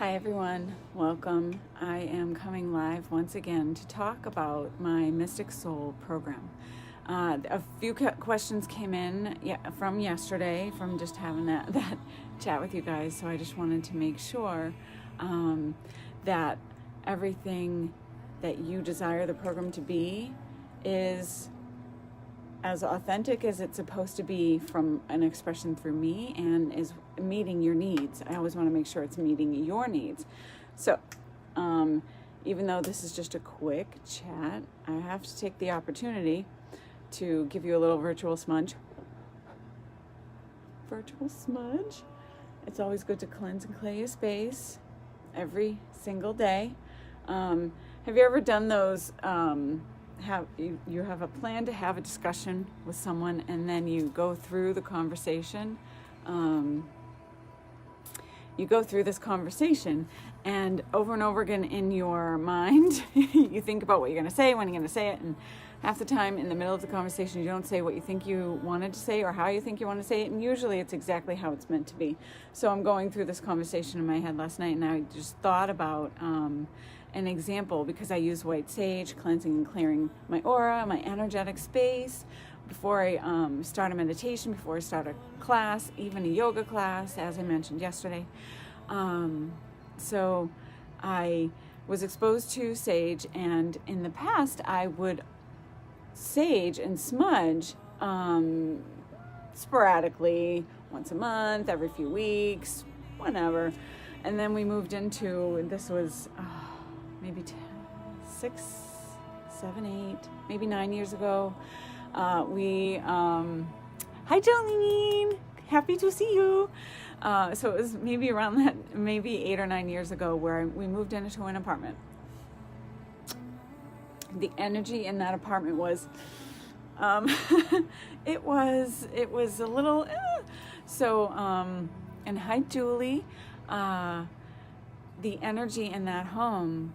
Hi everyone, welcome. I am coming live once again to talk about my Mystic Soul program. A few questions came in from yesterday, from just having that chat with you guys, so I just wanted to make sure that everything that you desire the program to be is as authentic as it's supposed to be from an expression through me and is meeting your needs. I always want to make sure it's meeting your needs. So, even though this is just a quick chat, I have to take the opportunity to give you a little virtual smudge. Virtual smudge. It's always good to cleanse and clear your space every single day. Have you ever done those? You have a plan to have a discussion with someone, and then you go through the conversation. You go through this conversation, and over again in your mind, you think about what you're going to say, when you're going to say it, and half the time in the middle of the conversation, you don't say what you think you wanted to say or how you think you want to say it, and usually it's exactly how it's meant to be. So I'm going through this conversation in my head last night, and I just thought about an example, because I use white sage, cleansing and clearing my aura, my energetic space, before I start a meditation, before I start a class, even a yoga class, as I mentioned yesterday. So I was exposed to sage, and in the past I would sage and smudge sporadically, once a month, every few weeks, whenever. And then we moved into, this was maybe 6, 7, 8, maybe 9 years ago. Hi Jolene, happy to see you. So it was maybe around that, maybe 8 or 9 years ago, where we moved into an apartment. The energy in that apartment was, it was a little, and hi Julie, the energy in that home,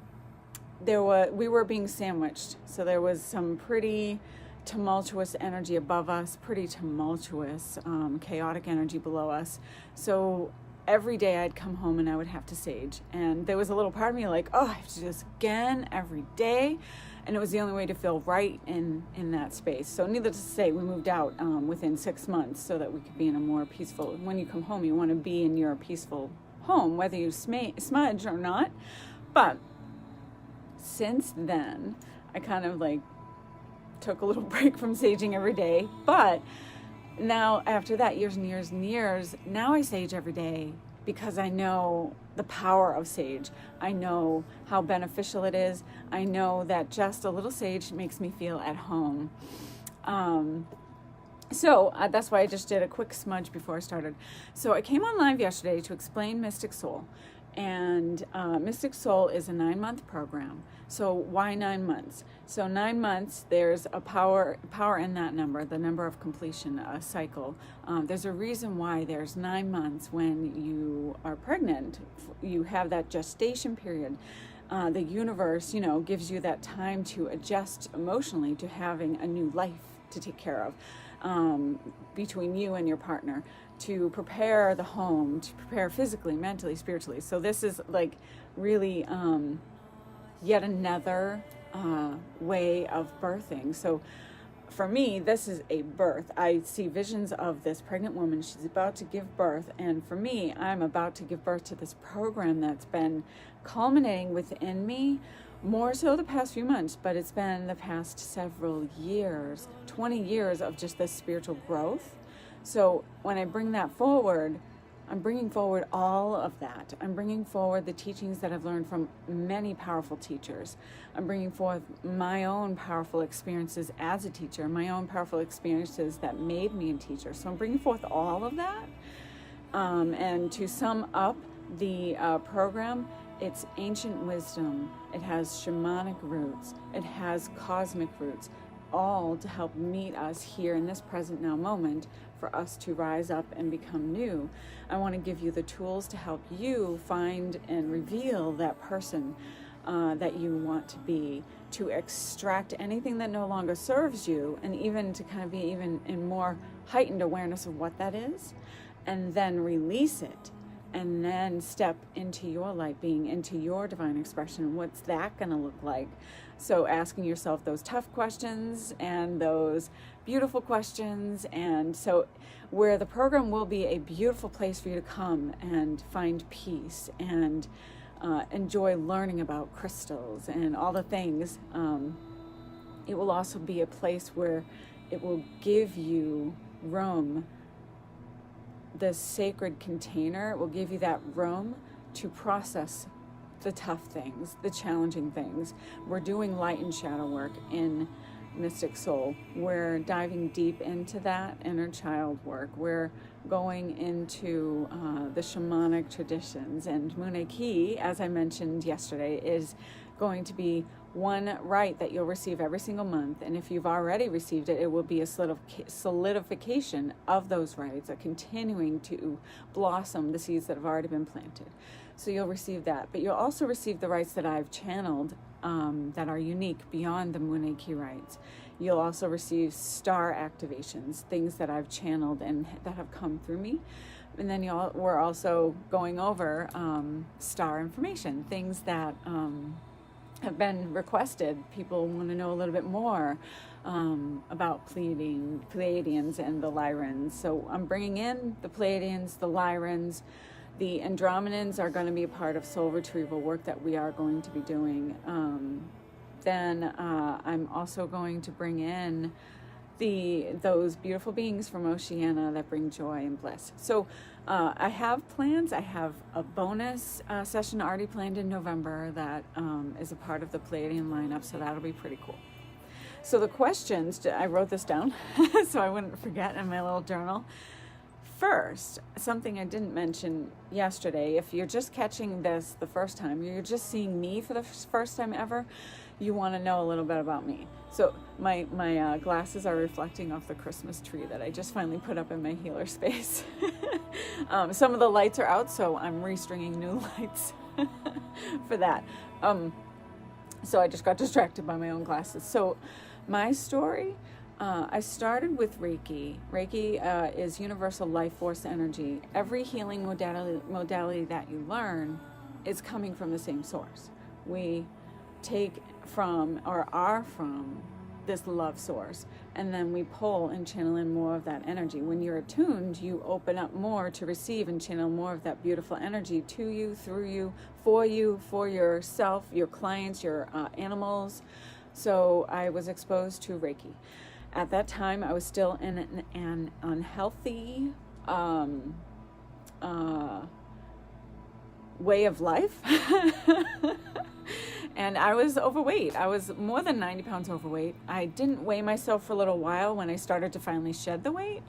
we were being sandwiched. So there was some pretty tumultuous energy above us, pretty tumultuous, chaotic energy below us. So every day I'd come home and I would have to sage. And there was a little part of me like, oh, I have to do this again every day. And it was the only way to feel right in that space. So needless to say, we moved out within 6 months so that we could be in a more peaceful, when you come home, you want to be in your peaceful home, whether you smudge or not. But since then, I kind of took a little break from saging every day. But now, after that, years and years and years, now I sage every day because I know the power of sage. I know how beneficial it is. I know that just a little sage makes me feel at home. So that's why I just did a quick smudge before I started. So I came on live yesterday to explain Mystic Soul. And Mystic Soul is a 9-month program. So why 9 months? So 9 months, there's a power in that number, the number of completion, a cycle. There's a reason why there's 9 months when you are pregnant. You have that gestation period. The universe, gives you that time to adjust emotionally to having a new life to take care of. Between you and your partner, to prepare the home, to prepare physically, mentally, spiritually. So this is really yet another way of birthing. So for me, this is a birth. I see visions of this pregnant woman. She's about to give birth. And for me, I'm about to give birth to this program that's been culminating within me, more so the past few months, but it's been the past several years, 20 years of just this spiritual growth. So when I bring that forward, I'm bringing forward all of that. I'm bringing forward the teachings that I've learned from many powerful teachers. I'm bringing forth my own powerful experiences as a teacher, my own powerful experiences that made me a teacher. So I'm bringing forth all of that. And to sum up the program, it's ancient wisdom. It has shamanic roots. It has cosmic roots, all to help meet us here in this present now moment, for us to rise up and become new. I want to give you the tools to help you find and reveal that person that you want to be, to extract anything that no longer serves you, and even to kind of be even in more heightened awareness of what that is, and then release it and then step into your light being, into your divine expression. What's that going to look like? So asking yourself those tough questions and those beautiful questions. And so where the program will be a beautiful place for you to come and find peace and enjoy learning about crystals and all the things. It will also be a place where it will give you room, the sacred container. It will give you that room to process the tough things, the challenging things. We're doing light and shadow work in Mystic Soul. We're diving deep into that inner child work. We're going into the shamanic traditions, and munay-ki, as I mentioned yesterday, is going to be one rite that you'll receive every single month. And if you've already received it, it will be a solidification of those rites, a continuing to blossom the seeds that have already been planted. So you'll receive that, but you'll also receive the rites that I've channeled that are unique beyond the munay-ki rites. You'll also receive star activations, things that I've channeled and that have come through me. And then we're also going over star information, things that have been requested. People want to know a little bit more about Pleiadians and the Lyrans. So I'm bringing in the Pleiadians, the Lyrans. The Andromedans are going to be a part of soul retrieval work that we are going to be doing. Then I'm also going to bring in those beautiful beings from Oceania that bring joy and bliss. So I have plans. I have a bonus session already planned in November that is a part of the Pleiadian lineup, so that'll be pretty cool. So the questions, I wrote this down so I wouldn't forget in my little journal. First, something I didn't mention yesterday, if you're just catching this the first time, you're just seeing me for the first time ever, you want to know a little bit about me. So my glasses are reflecting off the Christmas tree that I just finally put up in my healer space. Some of the lights are out, so I'm restringing new lights for that. So I just got distracted by my own glasses. So my story, I started with Reiki. Reiki is universal life force energy. Every healing modality that you learn is coming from the same source. We take from or are from this love source, and then we pull and channel in more of that energy. When you're attuned, you open up more to receive and channel more of that beautiful energy to you, through you, for yourself, your clients, your animals. So I was exposed to Reiki. At that time, I was still in an unhealthy way of life. And I was overweight. I was more than 90 pounds overweight. I didn't weigh myself for a little while when I started to finally shed the weight.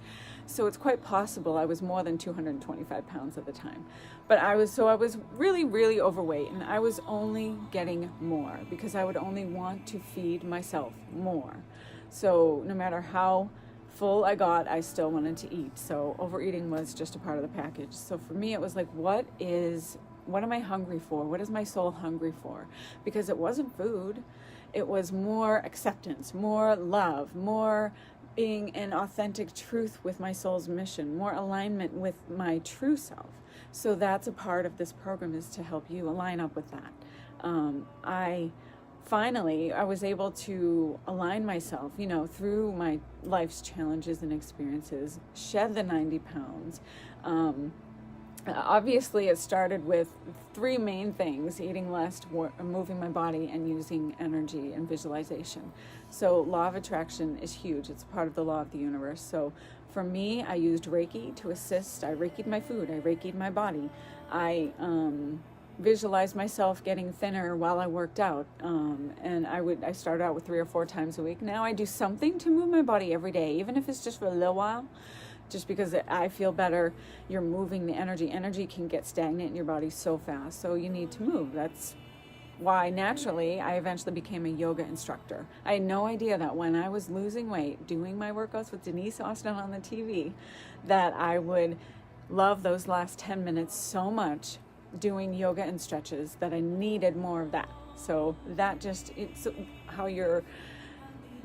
So it's quite possible I was more than 225 pounds at the time. But I was really, really overweight, and I was only getting more because I would only want to feed myself more. So no matter how full I got, I still wanted to eat. So overeating was just a part of the package. So for me, it was like, what am I hungry for? What is my soul hungry for? Because it wasn't food. It was more acceptance, more love, more being in authentic truth with my soul's mission, more alignment with my true self. So that's a part of this program, is to help you align up with that. I was able to align myself, through my life's challenges and experiences, shed the 90 pounds. Obviously, it started with three main things: eating less, moving my body, and using energy and visualization. So law of attraction is huge. It's part of the law of the universe. So for me, I used Reiki to assist. I Reiki'd my food. I Reiki'd my body. I visualized myself getting thinner while I worked out. And I started out with 3 or 4 times a week. Now I do something to move my body every day, even if it's just for a little while. Just because I feel better, you're moving the energy. Energy can get stagnant in your body so fast, so you need to move. That's why naturally I eventually became a yoga instructor. I had no idea that when I was losing weight, doing my workouts with Denise Austin on the TV, that I would love those last 10 minutes so much doing yoga and stretches that I needed more of that. So that it's how your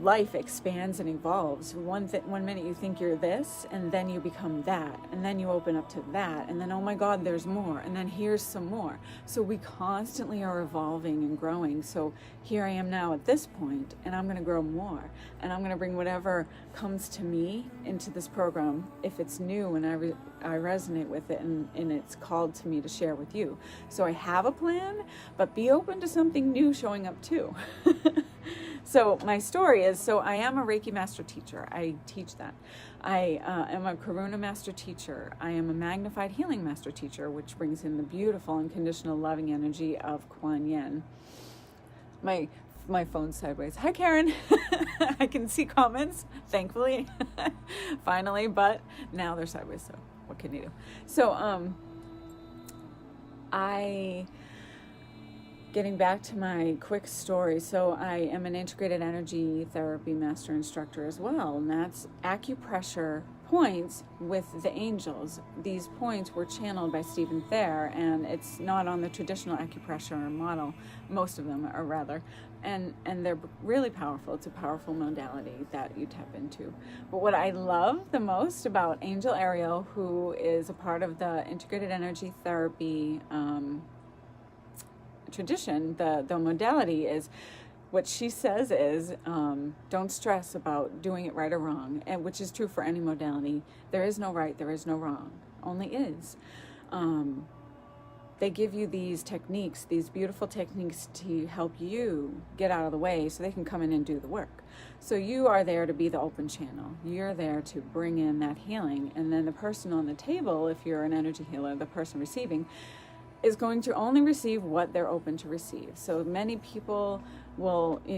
life expands and evolves. One minute you think you're this, and then you become that, and then you open up to that, and then, oh my God, there's more, and then here's some more. So we constantly are evolving and growing. So here I am now at this point, and I'm going to grow more, and I'm going to bring whatever comes to me into this program if it's new and I resonate with it, and it's called to me to share with you. So I have a plan, but be open to something new showing up too. So my story is, so I am a Reiki master teacher. I teach that. I am a Karuna master teacher. I am a magnified healing master teacher, which brings in the beautiful unconditional loving energy of Kuan Yin. My phone's sideways. Hi, Karen. I can see comments, thankfully, finally, but now they're sideways, so what can you do? So getting back to my quick story, so I am an integrated energy therapy master instructor as well, and that's acupressure points with the angels. These points were channeled by Stephen Thayer, and it's not on the traditional acupressure model, most of them are rather, and they're really powerful. It's a powerful modality that you tap into. But what I love the most about Angel Ariel, who is a part of the integrated energy therapy tradition, the modality, is what she says is don't stress about doing it right or wrong, and which is true for any modality. There is no right, there is no wrong, only is. They give you these techniques, these beautiful techniques to help you get out of the way so they can come in and do the work. So you are there to be the open channel. You're there to bring in that healing, and then the person on the table, if you're an energy healer, the person receiving, is going to only receive what they're open to receive. So many people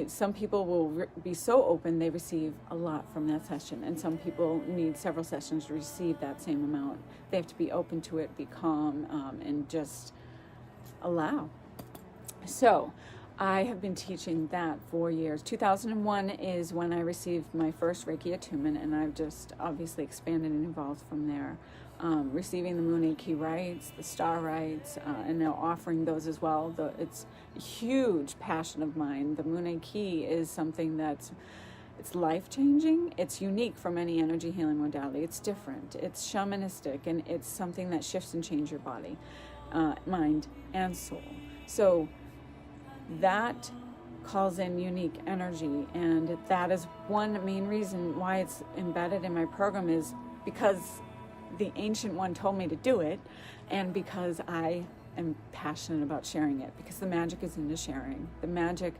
some people will be so open they receive a lot from that session, and some people need several sessions to receive that same amount. They have to be open to it, be calm, and just allow. So I have been teaching that for years. 2001 is when I received my first Reiki attunement, and I've just obviously expanded and evolved from there. Receiving the munay-ki rights, the star rights, and now offering those as well. It's a huge passion of mine. The munay-ki is something it's life-changing. It's unique from any energy healing modality. It's different. It's shamanistic, and it's something that shifts and changes your body, mind, and soul. So that calls in unique energy, and that is one main reason why it's embedded in my program, is because the Ancient One told me to do it, and because I am passionate about sharing it, because the magic is in the sharing. The magic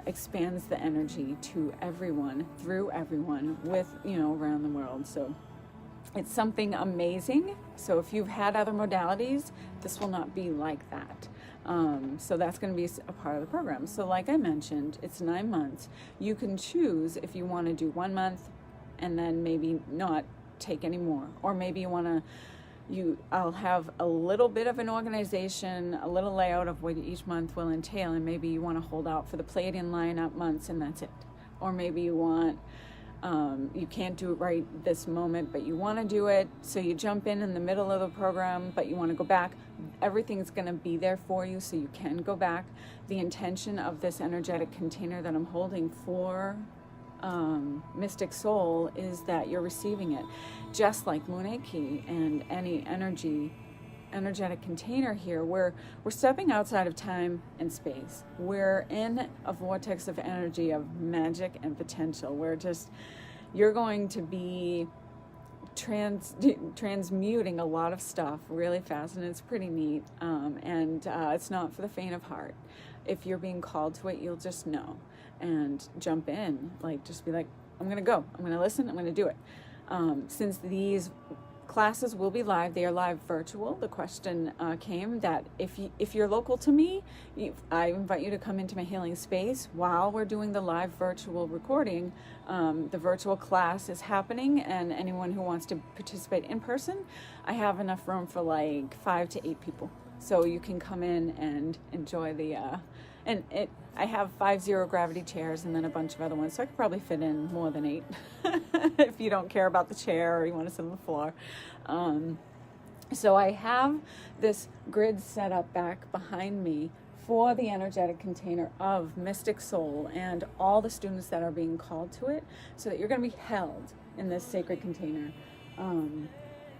expands the energy to everyone, through everyone, with, around the world. So it's something amazing. So if you've had other modalities, this will not be like that. So that's going to be a part of the program. So like I mentioned, it's 9 months. You can choose if you want to do 1 month and then maybe not take any more, or maybe you want to I'll have a little bit of an organization, a little layout of what each month will entail, and maybe you want to hold out for the Pleiadian lineup months and that's it. Or maybe you want you can't do it right this moment, but you want to do it, so you jump in the middle of the program, but you want to go back. Everything's going to be there for you, so you can go back. The intention of this energetic container that I'm holding for Mystic Soul is that you're receiving it, just like munay-ki and any energetic container here. We're stepping outside of time and space. We're in a vortex of energy, of magic and potential. You're going to be transmuting a lot of stuff really fast, and it's pretty neat, and it's not for the faint of heart. If you're being called to it, you'll just know and jump in, just be like, I'm gonna go, I'm gonna listen, I'm gonna do it. Since these classes will be live, they are live virtual. The question came that if you're local to me, I invite you to come into my healing space while we're doing the live virtual recording. The virtual class is happening, and anyone who wants to participate in person, I have enough room for 5 to 8 people. So you can come in and enjoy I have 5 zero-gravity chairs and then a bunch of other ones, so I could probably fit in more than 8 if you don't care about the chair or you want to sit on the floor. So I have this grid set up back behind me for the energetic container of Mystic Soul and all the students that are being called to it, so that you're going to be held in this sacred container.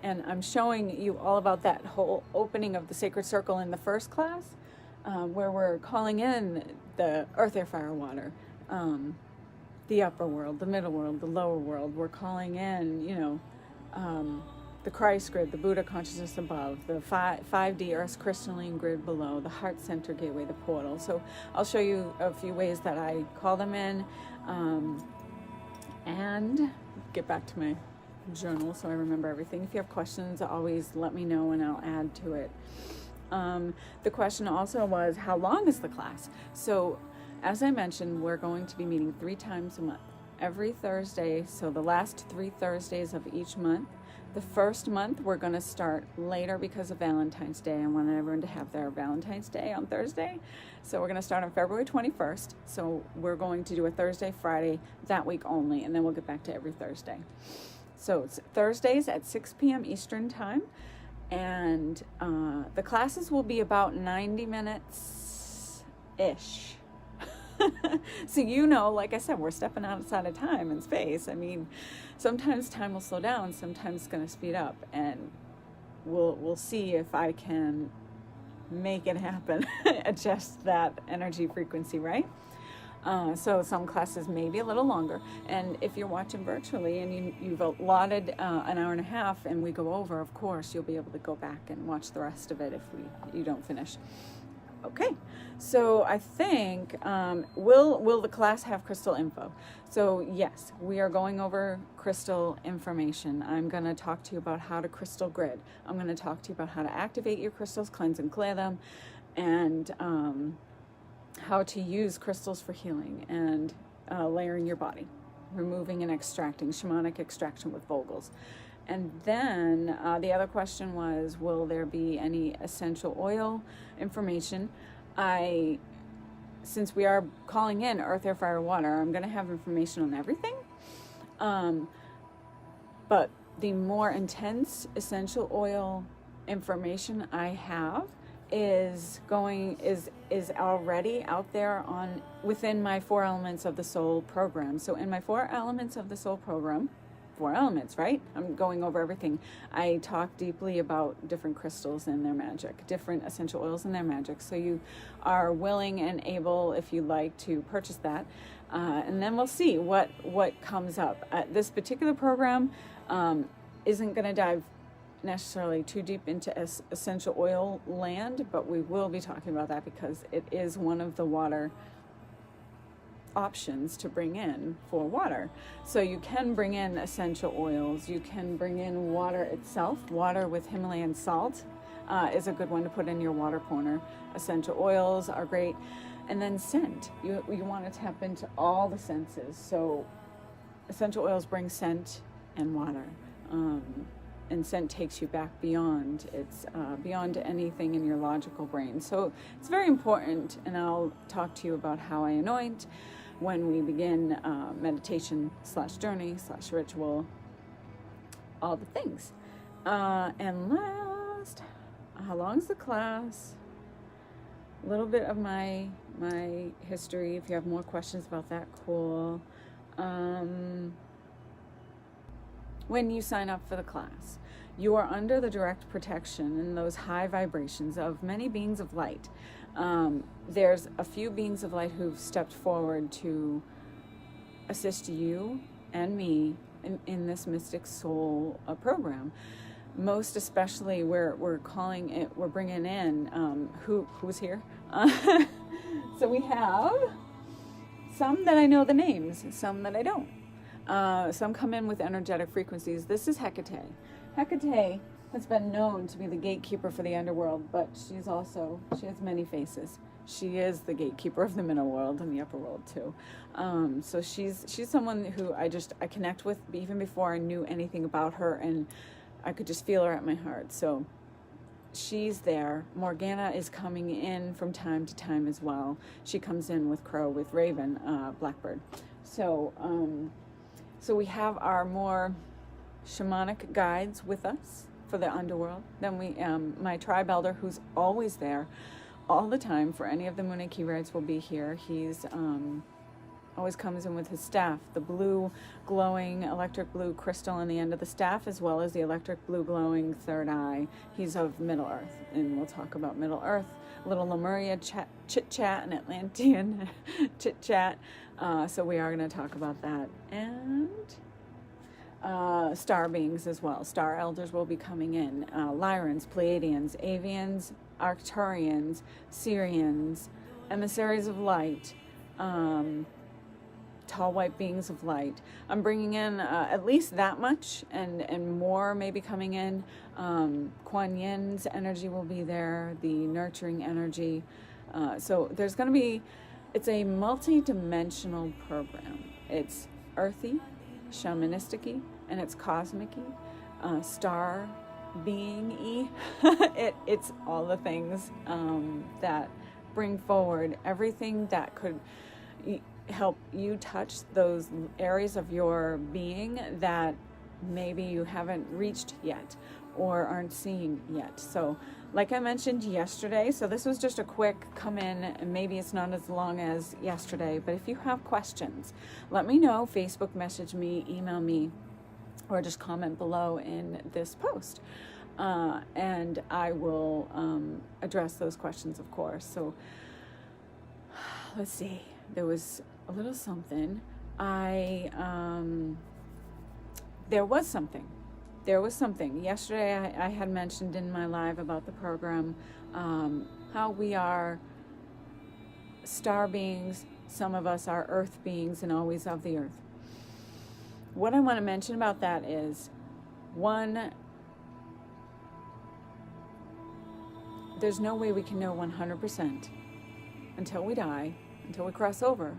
And I'm showing you all about that whole opening of the sacred circle in the first class, where we're calling in the earth, air, fire, water, the upper world, the middle world, the lower world. We're calling in, the Christ grid, the Buddha consciousness above, the 5D Earth's crystalline grid below, the heart center gateway, the portal. So I'll show you a few ways that I call them in, and get back to my journal so I remember everything. If you have questions, always let me know and I'll add to it. The question also was, how long is the class? So as I mentioned, we're going to be meeting 3 times a month, every Thursday. So the last 3 Thursdays of each month. The first month we're going to start later because of Valentine's Day. I want everyone to have their Valentine's Day on Thursday. So we're going to start on February 21st. So we're going to do a Thursday, Friday that week only, and then we'll get back to every Thursday. So it's Thursdays at 6 p.m. Eastern Time, and the classes will be about 90 minutes-ish. So like I said, we're stepping outside of time and space. I mean, sometimes time will slow down, sometimes it's going to speed up, and we'll see if I can make it happen, adjust that energy frequency, right? So some classes may be a little longer, and if you're watching virtually and you've allotted an hour and a half and we go over, of course you'll be able to go back and watch the rest of it if you don't finish. Okay, so I think, will the class have crystal info? So yes, we are going over crystal information. I'm going to talk to you about how to crystal grid. I'm going to talk to you about how to activate your crystals, cleanse and clear them, and how to use crystals for healing and layering your body, removing and extracting, shamanic extraction with Vogels. And then the other question was, will there be any essential oil information? Since we are calling in earth, air, fire, water, I'm going to have information on everything. But the more intense essential oil information I have is already out there within my 4 Elements of the Soul program. So in my 4 Elements of the Soul program, 4 elements, right? I'm going over everything. I talk deeply about different crystals and their magic, different essential oils and their magic. So you are willing and able, if you like, to purchase that. And then we'll see what comes up. This particular program isn't going to dive necessarily too deep into essential oil land, but we will be talking about that because it is one of the water options to bring in for water. So you can bring in essential oils, you can bring in water itself. Water with Himalayan salt is a good one to put in your water corner. Essential oils are great. And then scent. You want to tap into all the senses. So essential oils bring scent and water. And scent takes you back beyond. It's beyond anything in your logical brain. So it's very important, and I'll talk to you about how I anoint when we begin meditation / journey / ritual, all the things. And last, how long is the class? A little bit of my history. If you have more questions about that, cool. When you sign up for the class, you are under the direct protection and those high vibrations of many beings of light. There's a few beings of light who've stepped forward to assist you and me in this Mystic Soul program. Most especially, we're bringing in who's here. So we have some that I know the names, some that I don't. Some come in with energetic frequencies. This is Hecate. Hecate has been known to be the gatekeeper for the underworld, but she has many faces. She is the gatekeeper of the middle world and the upper world too. So she's someone who I connect with even before I knew anything about her, and I could just feel her at my heart. So she's there. Morgana is coming in from time to time as well. She comes in with crow, with raven, blackbird. So we have our more shamanic guides with us for the underworld. Then my tribe elder, who's always there, all the time for any of the munay-ki rites will be here. He's always comes in with his staff, the blue glowing electric blue crystal on the end of the staff, as well as the electric blue glowing third eye. He's of Middle Earth, and we'll talk about Middle Earth, little Lemuria chit-chat and Atlantean chit-chat. So we are going to talk about that. And star beings as well. Star elders will be coming in. Lyrans, Pleiadians, Avians, Arcturians, Syrians, emissaries of light, tall white beings of light. I'm bringing in at least that much, and more may be coming in. Kuan Yin's energy will be there, the nurturing energy. So there's going to be, it's a multi-dimensional program. It's earthy, shamanistic-y, and it's cosmic-y, star being-y. It's all the things that bring forward everything that could help you touch those areas of your being that maybe you haven't reached yet or aren't seeing yet. So like I mentioned yesterday, so this was just a quick come in, and maybe it's not as long as yesterday, but if you have questions, let me know. Facebook message me, email me, or just comment below in this post, and I will address those questions, of course. So let's see, there was a little something. There was something. Yesterday I had mentioned in my live about the program how we are star beings. Some of us are earth beings and always of the earth. What I want to mention about that is, one, there's no way we can know 100% until we die, until we cross over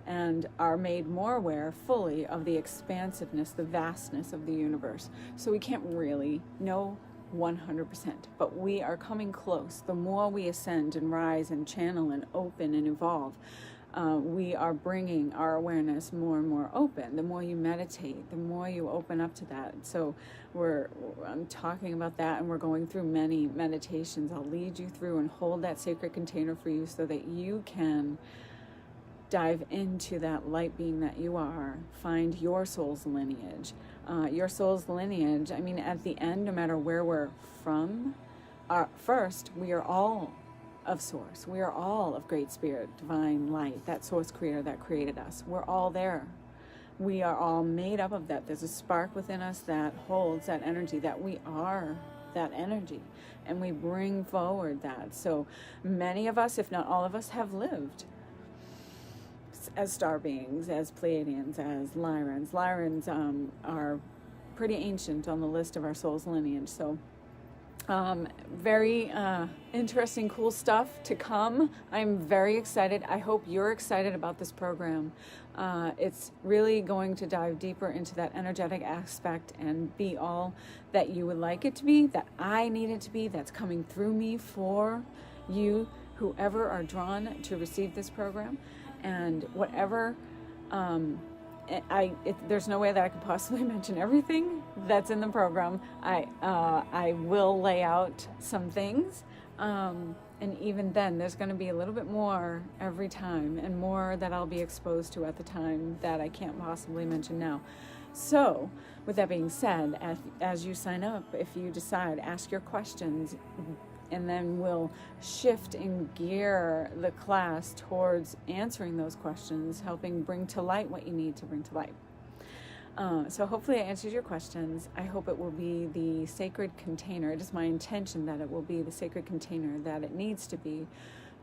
and are made more aware fully of the expansiveness, the vastness of the universe. So we can't really know 100%, but we are coming close. The more we ascend and rise and channel and open and evolve, we are bringing our awareness more and more open. The more you meditate, the more you open up to that. So I'm talking about that, and we're going through many meditations. I'll lead you through and hold that sacred container for you so that you can dive into that light being that you are. Find your soul's lineage. Your soul's lineage, I mean, at the end, no matter where we're from, first, we are all of source. We are all of great spirit, divine light, that source creator that created us. We're all there. We are all made up of that. There's a spark within us that holds that energy, that we are that energy, and we bring forward that. So many of us, if not all of us, have lived as star beings, as Pleiadians, as Lyrans. Lyrans are pretty ancient on the list of our soul's lineage. So very interesting, cool stuff to come. I'm very excited. I hope you're excited about this program. It's really going to dive deeper into that energetic aspect and be all that you would like it to be, that I need it to be, that's coming through me for you, whoever are drawn to receive this program. And whatever, there's no way that I could possibly mention everything that's in the program. I will lay out some things, and even then, there's going to be a little bit more every time, and more that I'll be exposed to at the time that I can't possibly mention now. So, with that being said, as you sign up, if you decide, ask your questions, and then we'll shift and gear the class towards answering those questions, helping bring to light what you need to bring to light. So hopefully I answered your questions. I hope it will be the sacred container. It is my intention that it will be the sacred container that it needs to be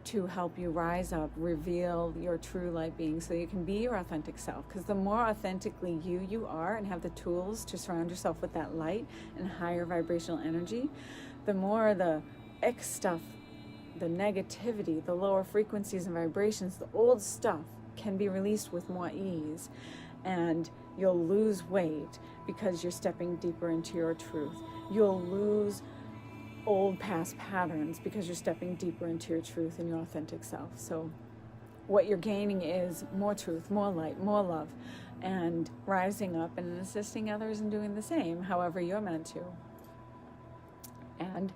to help you rise up, reveal your true light being so you can be your authentic self. Because the more authentically you are and have the tools to surround yourself with that light and higher vibrational energy, the more the X stuff, the negativity, the lower frequencies and vibrations, the old stuff can be released with more ease, and you'll lose weight because you're stepping deeper into your truth. You'll lose old past patterns because you're stepping deeper into your truth and your authentic self. So what you're gaining is more truth, more light, more love, and rising up and assisting others in doing the same, however you're meant to. And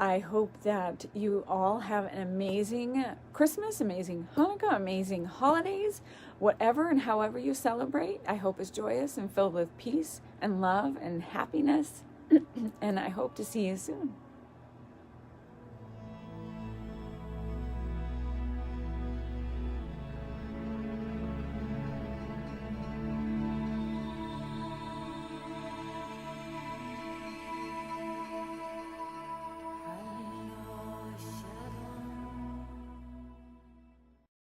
I hope that you all have an amazing Christmas, amazing Hanukkah, amazing holidays, whatever and however you celebrate. I hope is joyous and filled with peace and love and happiness. And I hope to see you soon.